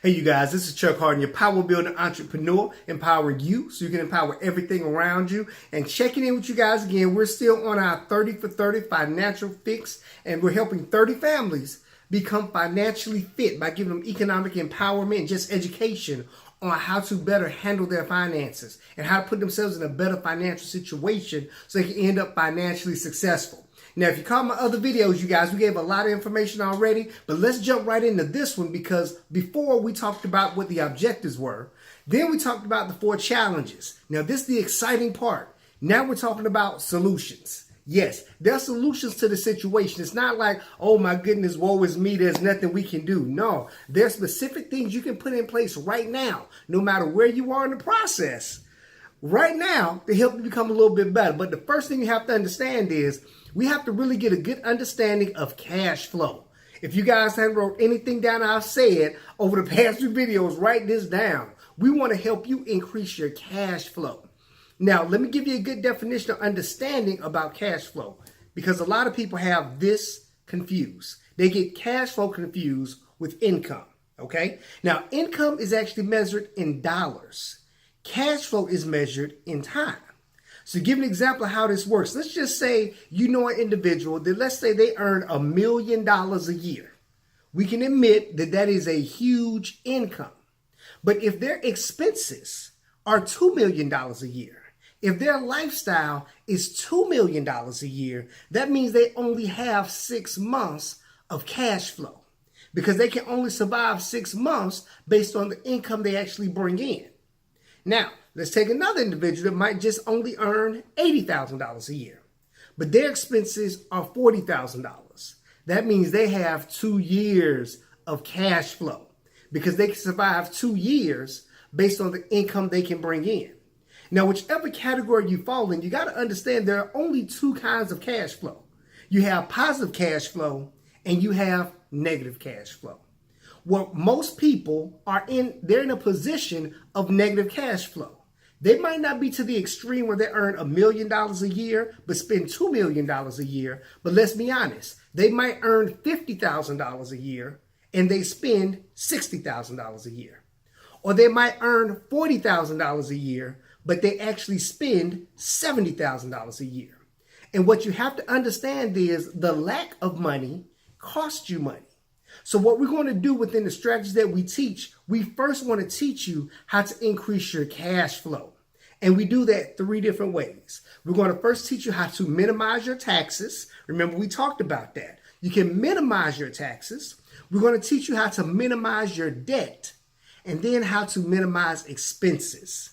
Hey, you guys, this is Chuck Harden, your power building entrepreneur, empowering you so you can empower everything around you. And checking in with you guys again, we're still on our 30 for 30 financial fix, and we're helping 30 families become financially fit by giving them economic empowerment and just education on how to better handle their finances and how to put themselves in a better financial situation so they can end up financially successful. Now, if you caught my other videos, you guys, we gave a lot of information already, but let's jump right into this one because before we talked about what the objectives were, then we talked about the 4 challenges. Now, this is the exciting part. Now we're talking about solutions. Yes, there are solutions to the situation. It's not like, oh my goodness, woe is me, there's nothing we can do. No, there are specific things you can put in place right now, no matter where you are in the process, right now to help you become a little bit better. But the first thing you have to understand is we have to really get a good understanding of cash flow. If you guys haven't wrote anything down I've said over the past few videos, write this down. We want to help you increase your cash flow. Now, let me give you a good definition of understanding about cash flow because a lot of people have this confused. They get cash flow confused with income, okay? Now, income is actually measured in dollars. Cash flow is measured in time. So to give an example of how this works, let's just say you know an individual that let's say they earn $1 million a year. We can admit that that is a huge income. But if their expenses are $2 million a year, if their lifestyle is $2 million a year, that means they only have 6 months of cash flow because they can only survive 6 months based on the income they actually bring in. Now, let's take another individual that might just only earn $80,000 a year, but their expenses are $40,000. That means they have 2 years of cash flow because they can survive 2 years based on the income they can bring in. Now, whichever category you fall in, you got to understand there are only 2 kinds of cash flow. You have positive cash flow and you have negative cash flow. Well, most people they're in a position of negative cash flow. They might not be to the extreme where they earn $1 million a year, but spend $2 million a year. But let's be honest, they might earn $50,000 a year and they spend $60,000 a year. Or they might earn $40,000 a year, but they actually spend $70,000 a year. And what you have to understand is the lack of money costs you money. So what we're going to do within the strategies that we teach, we first want to teach you how to increase your cash flow. And we do that 3 different ways. We're going to first teach you how to minimize your taxes. Remember, we talked about that. You can minimize your taxes. We're going to teach you how to minimize your debt and then how to minimize expenses.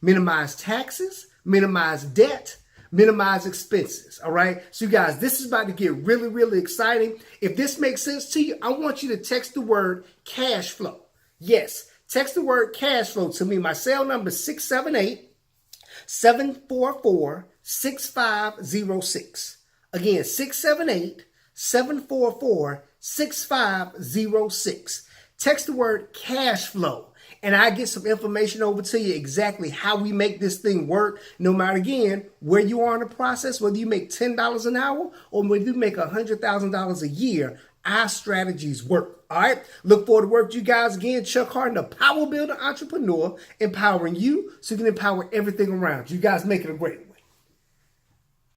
Minimize taxes, minimize debt, minimize expenses, all right? So you guys, this is about to get really, really exciting. If this makes sense to you, I want you to text the word cash flow. Yes, text the word cash flow to me. My cell number is 678-744-6506. Again, 678-744-6506. Text the word cash flow. And I get some information over to you exactly how we make this thing work, no matter, again, where you are in the process, whether you make $10 an hour or whether you make $100,000 a year, our strategies work. All right. Look forward to work with you guys again. Chuck Harden, the power builder entrepreneur, empowering you so you can empower everything around you. You guys make it a great one.